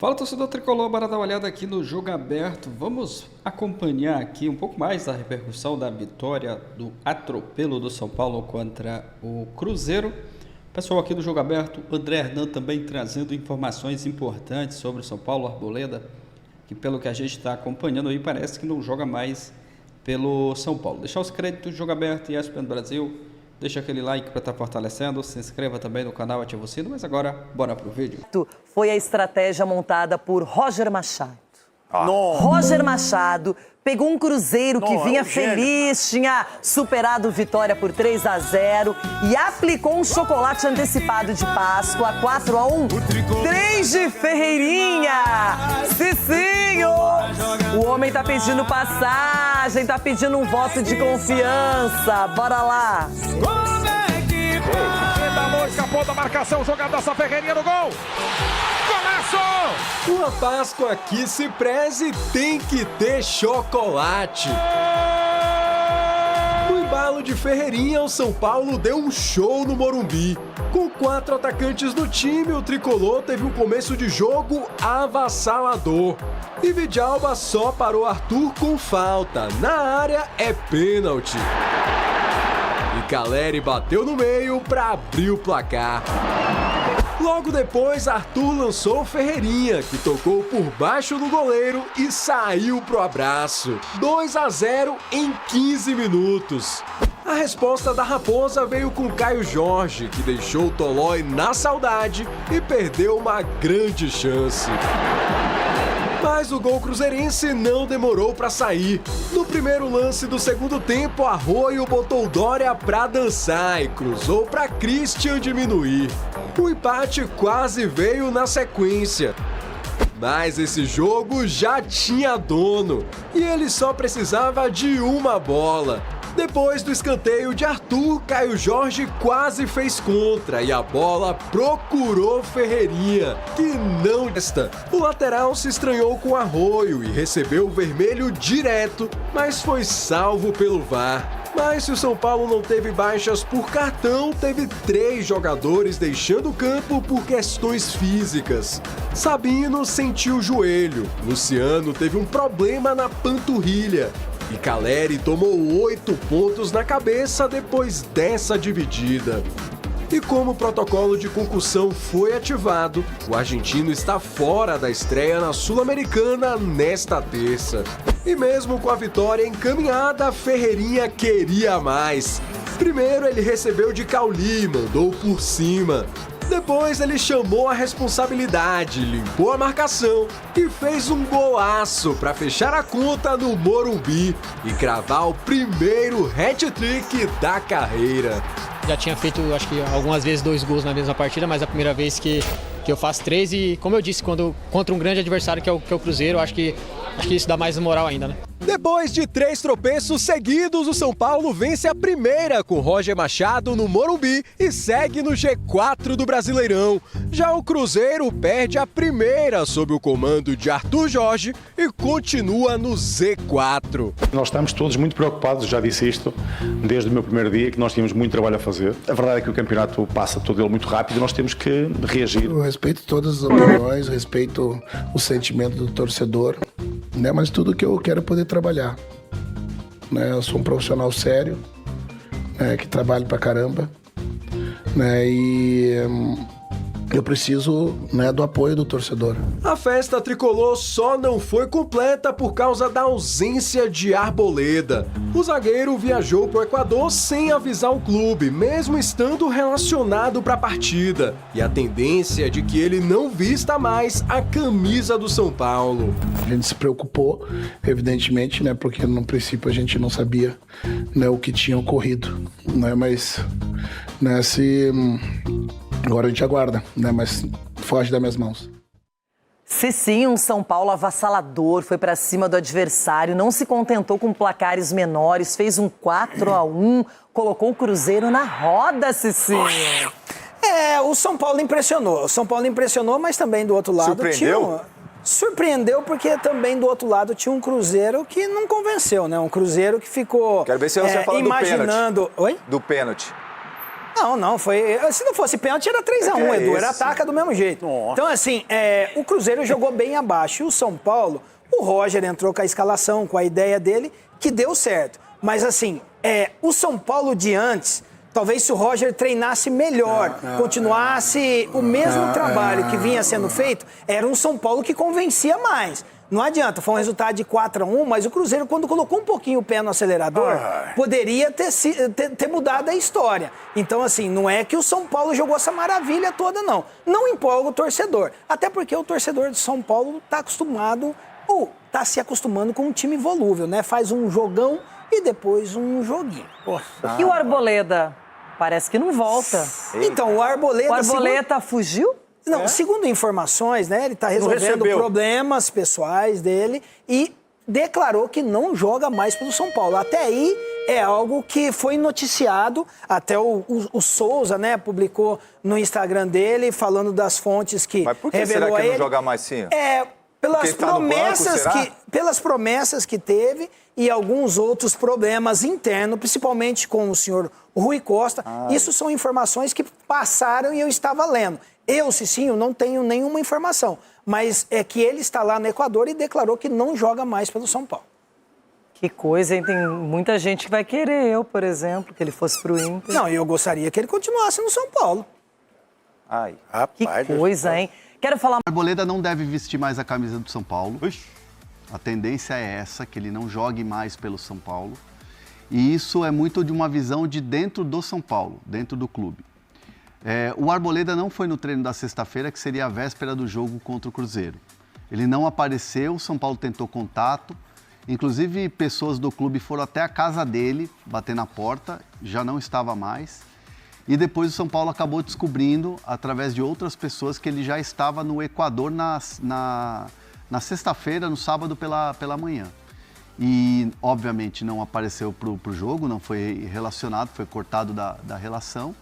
Fala, torcedor tricolor, bora dar uma olhada aqui no jogo aberto. Vamos acompanhar aqui um pouco mais da repercussão da vitória do atropelo do São Paulo contra o Cruzeiro. Pessoal, aqui no jogo aberto, André Hernan também trazendo informações importantes sobre o São Paulo Arboleda, que pelo que a gente está acompanhando aí, parece que não joga mais pelo São Paulo. Deixar os créditos do jogo aberto e ESPN Brasil. Deixa aquele like para estar fortalecendo, se inscreva também no canal, ativa o sino, mas agora, bora pro vídeo. Foi a estratégia montada por Roger Machado. Roger Machado pegou um Cruzeiro que vinha feliz, tinha superado Vitória por 3-0 e aplicou um chocolate antecipado de Páscoa, 4-1, 3 de Ferreirinha. Cicinho! O homem tá pedindo passagem, tá pedindo um voto de confiança. Bora lá! Escapou da marcação, jogadaça Ferreirinha no gol! Golaço! Uma Páscoa que se preze tem que ter chocolate. No embalo de Ferreirinha, o São Paulo deu um show no Morumbi. Com 4 atacantes no time, o tricolor teve um começo de jogo avassalador. E Vidalba só parou Arthur com falta. Na área é pênalti. E Caleri bateu no meio para abrir o placar. Logo depois, Arthur lançou Ferreirinha, que tocou por baixo do goleiro e saiu pro abraço. 2-0 em 15 minutos. A resposta da Raposa veio com Caio Jorge, que deixou o Tolói na saudade e perdeu uma grande chance. Mas o gol cruzeirense não demorou para sair. No primeiro lance do segundo tempo, Arroio botou Dória para dançar e cruzou para Christian diminuir. O empate quase veio na sequência. Mas esse jogo já tinha dono e ele só precisava de uma bola. Depois do escanteio de Arthur, Caio Jorge quase fez contra e a bola procurou Ferreirinha, que não resta. O lateral se estranhou com Arroio e recebeu o vermelho direto, mas foi salvo pelo VAR. Mas se o São Paulo não teve baixas por cartão, teve 3 jogadores deixando o campo por questões físicas. Sabino sentiu o joelho, Luciano teve um problema na panturrilha. E Caleri tomou 8 pontos na cabeça depois dessa dividida. E como o protocolo de concussão foi ativado, o argentino está fora da estreia na Sul-Americana nesta terça. E mesmo com a vitória encaminhada, Ferreirinha queria mais. Primeiro ele recebeu de Cauli, mandou por cima. Depois ele chamou a responsabilidade, limpou a marcação e fez um golaço para fechar a conta no Morumbi e cravar o primeiro hat-trick da carreira. Já tinha feito, acho que algumas vezes 2 gols na mesma partida, mas a primeira vez que eu faço 3 e, como eu disse, contra um grande adversário que é o Cruzeiro, acho que isso dá mais moral ainda, né? Depois de 3 tropeços seguidos, o São Paulo vence a primeira com Roger Machado no Morumbi e segue no G4 do Brasileirão. Já o Cruzeiro perde a primeira sob o comando de Arthur Jorge e continua no Z4. Nós estamos todos muito preocupados, já disse isto, desde o meu primeiro dia, que nós tínhamos muito trabalho a fazer. A verdade é que o campeonato passa todo ele muito rápido e nós temos que reagir. Eu respeito todas as opiniões, respeito o sentimento do torcedor, né? Mas tudo que eu quero é poder trabalhar. Né? Eu sou um profissional sério, né? Que trabalho pra caramba, né? E eu preciso, né, do apoio do torcedor. A festa tricolor só não foi completa por causa da ausência de Arboleda. O zagueiro viajou para o Equador sem avisar o clube, mesmo estando relacionado para a partida. E a tendência é de que ele não vista mais a camisa do São Paulo. A gente se preocupou, evidentemente, né, porque no princípio a gente não sabia, né, o que tinha ocorrido, né, mas, né, agora a gente aguarda, né? Mas foge das minhas mãos. Cicinho, um São Paulo avassalador, foi pra cima do adversário, não se contentou com placares menores, fez um 4-1, colocou o Cruzeiro na roda, Cicinho. O São Paulo impressionou. O São Paulo impressionou, mas também do outro lado surpreendeu porque também do outro lado tinha um Cruzeiro que não convenceu, né? Um Cruzeiro que ficou Quero ver se você fala imaginando... do pênalti. Não, foi. Se não fosse pênalti, era 3-1, Edu. Era ataca do mesmo jeito. Nossa. Então, assim, o Cruzeiro jogou bem abaixo. E o São Paulo, o Roger entrou com a escalação, com a ideia dele, que deu certo. Mas, assim, o São Paulo de antes, talvez se o Roger treinasse melhor, continuasse o mesmo trabalho que vinha sendo feito, era um São Paulo que convencia mais. Não adianta, foi um resultado de 4-1, mas o Cruzeiro, quando colocou um pouquinho o pé no acelerador, poderia ter mudado a história. Então, assim, não é que o São Paulo jogou essa maravilha toda, não. Não empolga o torcedor. Até porque o torcedor de São Paulo está acostumado, ou está se acostumando com um time volúvel, né? Faz um jogão e depois um joguinho. E o Arboleda? Parece que não volta. Então, o Arboleda... O Arboleda fugiu? Não, segundo informações, né, ele está resolvendo problemas pessoais dele e declarou que não joga mais pelo São Paulo. Até aí é algo que foi noticiado, até o Souza, né, publicou no Instagram dele, falando das fontes que Mas por que revelou será que a ele. não joga mais sim? Pelas promessas que teve e alguns outros problemas internos, principalmente com o senhor Rui Costa. Isso são informações que passaram e eu estava lendo. Eu, Cicinho, não tenho nenhuma informação, mas é que ele está lá no Equador e declarou que não joga mais pelo São Paulo. Que coisa, hein? Tem muita gente que vai querer, eu, por exemplo, que ele fosse pro Inter. Não, eu gostaria que ele continuasse no São Paulo. Que coisa, hein? Quero falar... O Arboleda não deve vestir mais a camisa do São Paulo. A tendência é essa, que ele não jogue mais pelo São Paulo. E isso é muito de uma visão de dentro do São Paulo, dentro do clube. O Arboleda não foi no treino da sexta-feira, que seria a véspera do jogo contra o Cruzeiro. Ele não apareceu, o São Paulo tentou contato. Inclusive, pessoas do clube foram até a casa dele, bater na porta, já não estava mais. E depois o São Paulo acabou descobrindo, através de outras pessoas, que ele já estava no Equador na sexta-feira, no sábado pela manhã. E, obviamente, não apareceu para o jogo, não foi relacionado, foi cortado da relação.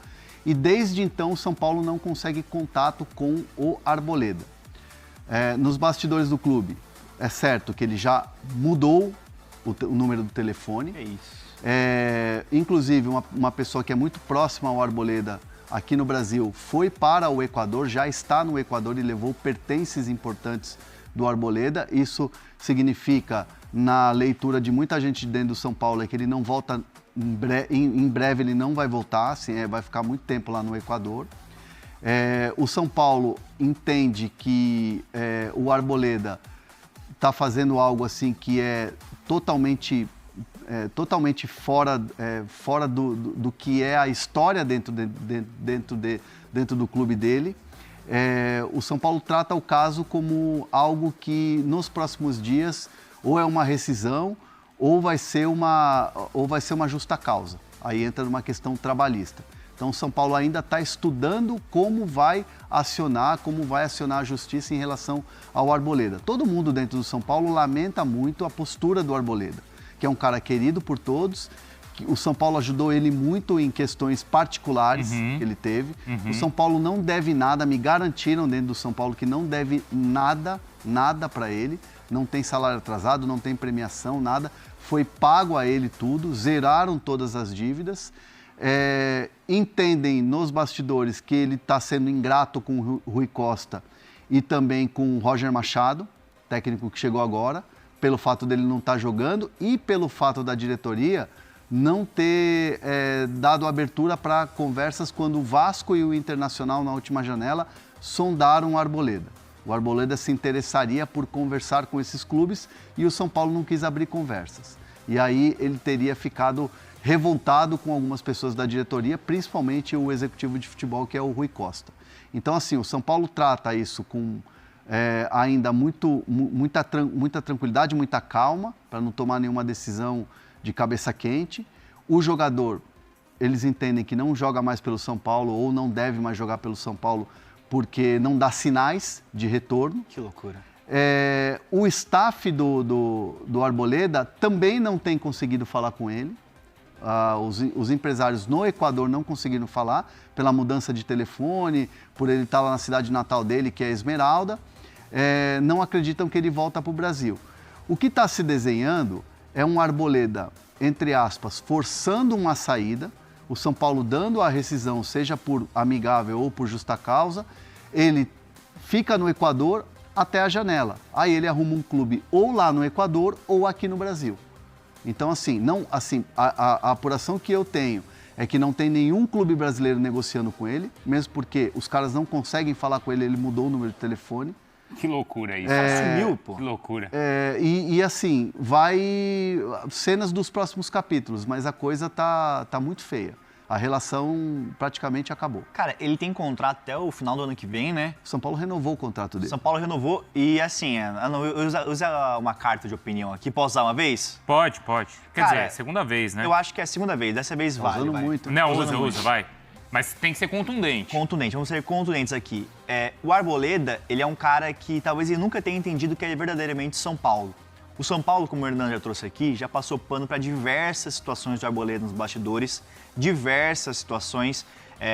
E, desde então, o São Paulo não consegue contato com o Arboleda. Nos bastidores do clube, é certo que ele já mudou o número do telefone. É isso. Inclusive, uma pessoa que é muito próxima ao Arboleda aqui no Brasil foi para o Equador, já está no Equador e levou pertences importantes do Arboleda. Isso significa, na leitura de muita gente dentro do São Paulo, é que ele não volta, em breve ele não vai voltar, assim, vai ficar muito tempo lá no Equador. O São Paulo entende que o Arboleda está fazendo algo assim que é totalmente fora do que é a história dentro do clube dele. O São Paulo trata o caso como algo que nos próximos dias ou é uma rescisão ou vai ser uma justa causa. Aí entra numa questão trabalhista. Então o São Paulo ainda está estudando como vai acionar a justiça em relação ao Arboleda. Todo mundo dentro do São Paulo lamenta muito a postura do Arboleda, que é um cara querido por todos. O São Paulo ajudou ele muito em questões particulares que ele teve. O São Paulo não deve nada, me garantiram dentro do São Paulo que não deve nada para ele. Não tem salário atrasado, não tem premiação, nada. Foi pago a ele tudo, zeraram todas as dívidas. Entendem nos bastidores que ele está sendo ingrato com o Rui Costa e também com o Roger Machado, técnico que chegou agora, pelo fato dele não estar jogando e pelo fato da diretoria não ter dado abertura para conversas quando o Vasco e o Internacional, na última janela, sondaram o Arboleda. O Arboleda se interessaria por conversar com esses clubes e o São Paulo não quis abrir conversas. E aí ele teria ficado revoltado com algumas pessoas da diretoria, principalmente o executivo de futebol, que é o Rui Costa. Então, assim, o São Paulo trata isso com ainda muita tranquilidade, muita calma, para não tomar nenhuma decisão de cabeça quente. O jogador, eles entendem que não joga mais pelo São Paulo ou não deve mais jogar pelo São Paulo porque não dá sinais de retorno. Que loucura. O staff do Arboleda também não tem conseguido falar com ele. Os empresários no Equador não conseguiram falar pela mudança de telefone, por ele estar lá na cidade natal dele, que é Esmeralda. Não acreditam que ele volta para o Brasil. O que está se desenhando é um Arboleda, entre aspas, forçando uma saída, o São Paulo dando a rescisão, seja por amigável ou por justa causa, ele fica no Equador até a janela. Aí ele arruma um clube ou lá no Equador ou aqui no Brasil. Então, assim, a apuração que eu tenho é que não tem nenhum clube brasileiro negociando com ele, mesmo porque os caras não conseguem falar com ele, ele mudou o número de telefone. Que loucura isso. Sumiu, pô. Que loucura. E assim, vai cenas dos próximos capítulos, mas a coisa tá muito feia. A relação praticamente acabou. Cara, ele tem contrato até o final do ano que vem, né? São Paulo renovou o contrato dele. São Paulo renovou e assim, usa uma carta de opinião aqui. Posso usar uma vez? Pode. Quer Cara, dizer, é segunda vez, né? Eu acho que é a segunda vez, dessa vez vale. Usando muito. Não, usa, vai. Mas tem que ser contundente. Contundente, vamos ser contundentes aqui. O Arboleda, ele é um cara que talvez ele nunca tenha entendido o que é verdadeiramente São Paulo. O São Paulo, como o Hernan já trouxe aqui, já passou pano para diversas situações do Arboleda nos bastidores, diversas situações,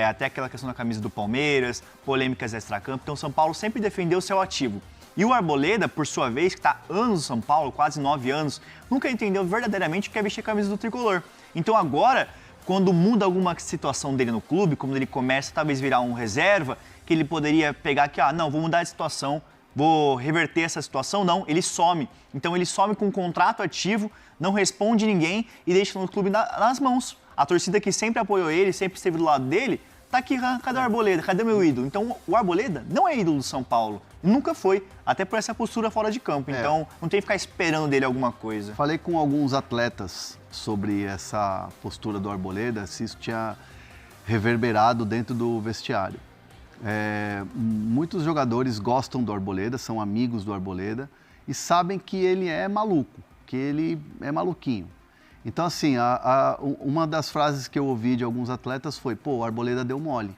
até aquela questão da camisa do Palmeiras, polêmicas extracampo. Então, o São Paulo sempre defendeu o seu ativo. E o Arboleda, por sua vez, que está há anos no São Paulo, quase 9 anos, nunca entendeu verdadeiramente o que é vestir a camisa do tricolor. Então, agora, quando muda alguma situação dele no clube, como ele começa talvez virar um reserva, que ele poderia pegar aqui, não, vou mudar de situação, vou reverter essa situação, não, ele some. Então ele some com um contrato ativo, não responde ninguém e deixa o clube nas mãos. A torcida que sempre apoiou ele, sempre esteve do lado dele, tá aqui, cadê o Arboleda? Cadê meu ídolo? Então o Arboleda não é ídolo do São Paulo, nunca foi, até por essa postura fora de campo. Então não tem que ficar esperando dele alguma coisa. Falei com alguns atletas sobre essa postura do Arboleda, se isso tinha reverberado dentro do vestiário. Muitos jogadores gostam do Arboleda, são amigos do Arboleda e sabem que ele é maluco, que ele é maluquinho. Então, assim, uma das frases que eu ouvi de alguns atletas foi, o Arboleda deu mole.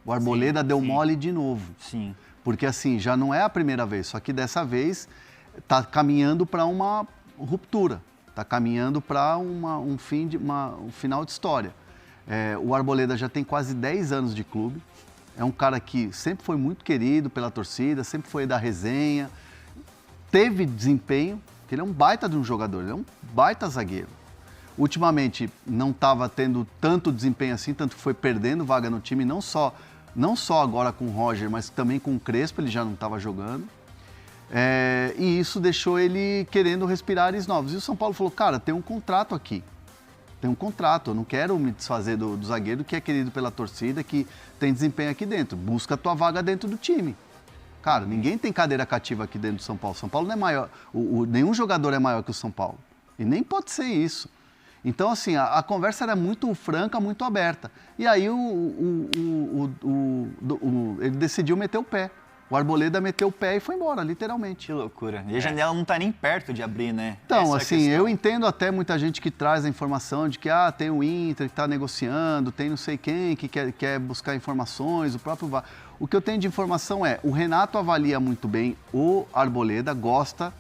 O Arboleda deu mole de novo. Sim. Porque, assim, já não é a primeira vez, só que dessa vez está caminhando para uma ruptura, está caminhando para um final de história. O Arboleda já tem quase 10 anos de clube. É um cara que sempre foi muito querido pela torcida, sempre foi da resenha, teve desempenho, que ele é um baita de um jogador, ele é um baita zagueiro. Ultimamente não estava tendo tanto desempenho assim, tanto que foi perdendo vaga no time, não só agora com o Roger, mas também com o Crespo, ele já não estava jogando. E isso deixou ele querendo respirar ares novos. E o São Paulo falou, cara, tem um contrato aqui. Tem um contrato, eu não quero me desfazer do zagueiro que é querido pela torcida, que tem desempenho aqui dentro. Busca a tua vaga dentro do time. Cara, ninguém tem cadeira cativa aqui dentro do São Paulo. São Paulo não é maior, nenhum jogador é maior que o São Paulo. E nem pode ser isso. Então, assim, a conversa era muito franca, muito aberta. E aí ele decidiu meter o pé. O Arboleda meteu o pé e foi embora, literalmente. Que loucura. E a janela não está nem perto de abrir, né? Então, assim, eu entendo até muita gente que traz a informação de que tem o Inter que está negociando, tem não sei quem que quer buscar informações, o próprio VAR. O que eu tenho de informação o Renato avalia muito bem o Arboleda, gosta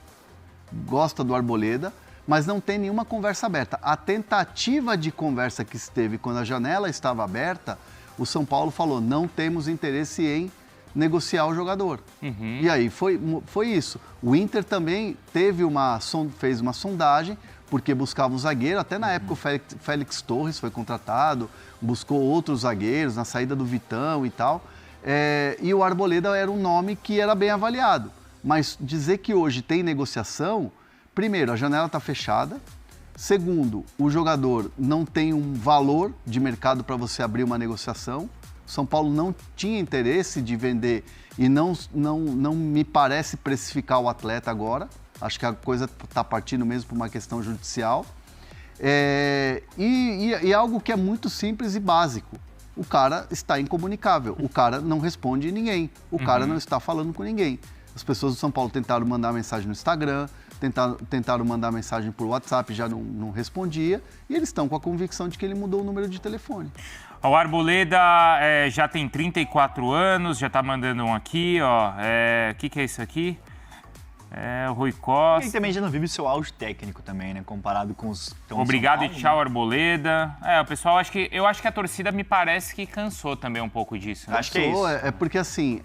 do Arboleda, mas não tem nenhuma conversa aberta. A tentativa de conversa que esteve quando a janela estava aberta, o São Paulo falou, não temos interesse em negociar o jogador. E aí foi isso. O Inter também fez uma sondagem, porque buscava um zagueiro, até na época o Félix Torres foi contratado, buscou outros zagueiros na saída do Vitão e tal, e o Arboleda era um nome que era bem avaliado. Mas dizer que hoje tem negociação, primeiro, a janela está fechada, segundo, o jogador não tem um valor de mercado para você abrir uma negociação. São Paulo não tinha interesse de vender e não me parece precificar o atleta agora. Acho que a coisa está partindo mesmo por uma questão judicial. E algo que é muito simples e básico. O cara está incomunicável. O cara não responde ninguém. O cara não está falando com ninguém. As pessoas do São Paulo tentaram mandar mensagem no Instagram, tentaram mandar mensagem por WhatsApp, já não respondia. E eles estão com a convicção de que ele mudou o número de telefone. O Arboleda já tem 34 anos, já tá mandando um aqui, ó. O que é isso aqui? O Rui Costa. Ele também já não vive o seu auge técnico também, né? Comparado com os... Obrigado e tchau, Arboleda. O pessoal, eu acho que a torcida me parece que cansou também um pouco disso. Né? Acho que é isso. É porque, assim,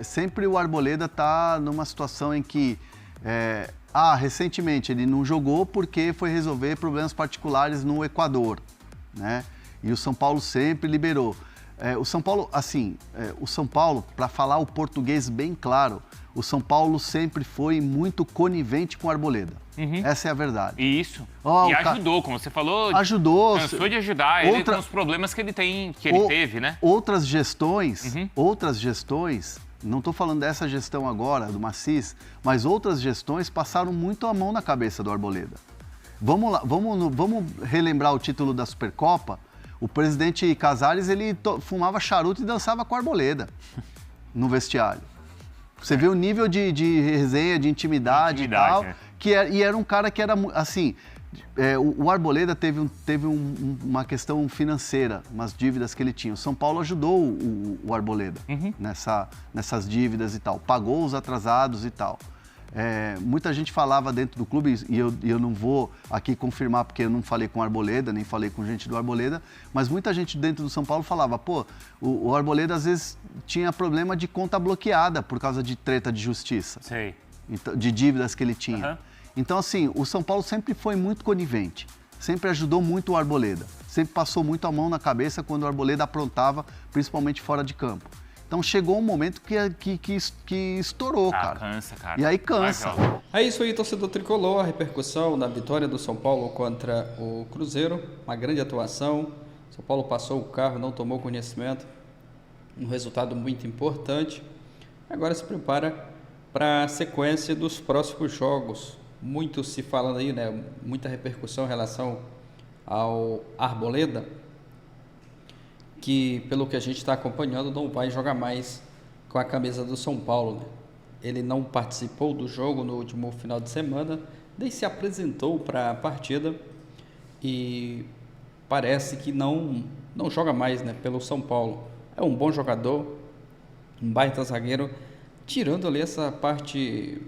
sempre o Arboleda tá numa situação em que... recentemente ele não jogou porque foi resolver problemas particulares no Equador, né? E o São Paulo sempre liberou. O São Paulo, para falar o português bem claro, o São Paulo sempre foi muito conivente com o Arboleda. Essa é a verdade. Isso. E ajudou, como você falou. Ajudou. Cansou de ajudar ele com os problemas que ele teve, né? Outras gestões, não estou falando dessa gestão agora, do Macis, mas outras gestões passaram muito a mão na cabeça do Arboleda. Vamos lá, vamos relembrar o título da Supercopa. O presidente Casares, ele fumava charuto e dançava com a Arboleda no vestiário. Você vê o nível de resenha, de intimidade e tal, e era um cara que era, assim, o Arboleda teve uma questão financeira, umas dívidas que ele tinha. O São Paulo ajudou o Arboleda nessas dívidas e tal, pagou os atrasados e tal. Muita gente falava dentro do clube, e eu não vou aqui confirmar porque eu não falei com o Arboleda, nem falei com gente do Arboleda, mas muita gente dentro do São Paulo falava, o Arboleda às vezes tinha problema de conta bloqueada por causa de treta de justiça, de dívidas que ele tinha. Então, assim, o São Paulo sempre foi muito conivente, sempre ajudou muito o Arboleda, sempre passou muito a mão na cabeça quando o Arboleda aprontava, principalmente fora de campo. Então chegou um momento que estourou, cara. Cansa, cara. E aí cansa. É isso aí, torcedor tricolor. A repercussão da vitória do São Paulo contra o Cruzeiro. Uma grande atuação. São Paulo passou o carro, não tomou conhecimento. Um resultado muito importante. Agora se prepara para a sequência dos próximos jogos. Muito se falando aí, né? Muita repercussão em relação ao Arboleda, que, pelo que a gente está acompanhando, não vai jogar mais com a camisa do São Paulo, né? Ele não participou do jogo no último final de semana, nem se apresentou para a partida e parece que não joga mais, né, pelo São Paulo. É um bom jogador, um baita zagueiro, tirando ali essa parte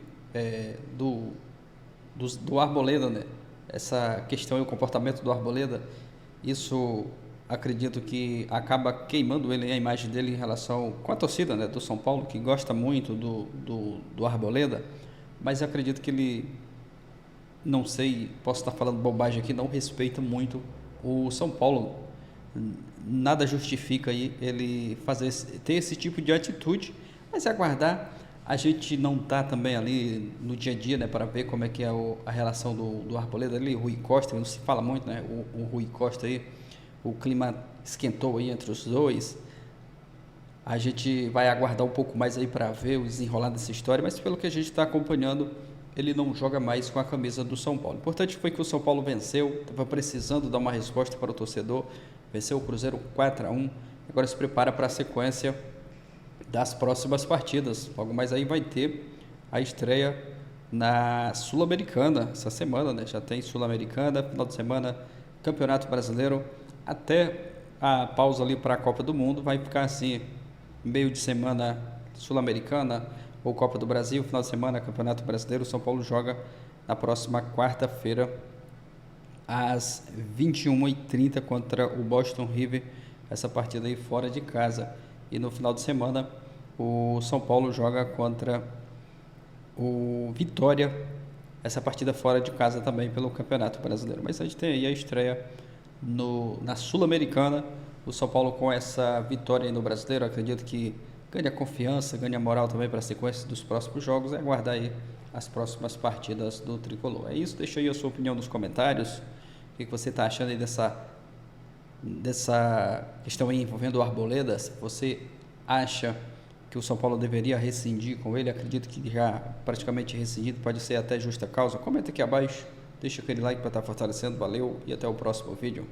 do Arboleda, né? Essa questão e o comportamento do Arboleda, isso acredito que acaba queimando ele, a imagem dele em relação com a torcida, né, do São Paulo, que gosta muito do Arboleda, mas eu acredito que ele, não sei, posso estar falando bobagem aqui, não respeita muito o São Paulo. Nada justifica aí ele ter esse tipo de atitude, mas é aguardar. A gente não está também ali no dia a dia, né, para ver como é que é a relação do Arboleda ali, o Rui Costa, não se fala muito, né, o Rui Costa aí. O clima esquentou aí entre os dois. A gente vai aguardar um pouco mais aí para ver o desenrolar dessa história, mas pelo que a gente está acompanhando, ele não joga mais com a camisa do São Paulo. O importante foi que o São Paulo venceu, estava precisando dar uma resposta para o torcedor, venceu o Cruzeiro 4-1, agora se prepara para a sequência das próximas partidas. Logo mais aí vai ter a estreia na Sul-Americana, essa semana, né? Já tem Sul-Americana, final de semana, Campeonato Brasileiro, até a pausa ali para a Copa do Mundo, vai ficar assim, meio de semana Sul-Americana ou Copa do Brasil, final de semana Campeonato Brasileiro. O São Paulo joga na próxima quarta-feira às 21h30 contra o Boston River, essa partida aí fora de casa. E no final de semana o São Paulo joga contra o Vitória, essa partida fora de casa também pelo Campeonato Brasileiro. Mas a gente tem aí a estreia na Sul-Americana. O São Paulo, com essa vitória aí no Brasileiro, acredito que ganha confiança, ganha moral também para a sequência dos próximos jogos. É aguardar aí as próximas partidas do Tricolor. É isso, deixa aí a sua opinião nos comentários. O que você está achando aí dessa questão aí envolvendo o Arboleda? Se você acha que o São Paulo deveria rescindir com ele, acredito que já praticamente rescindido, pode ser até justa causa. Comenta aqui abaixo. Deixa aquele like para estar fortalecendo, valeu e até o próximo vídeo.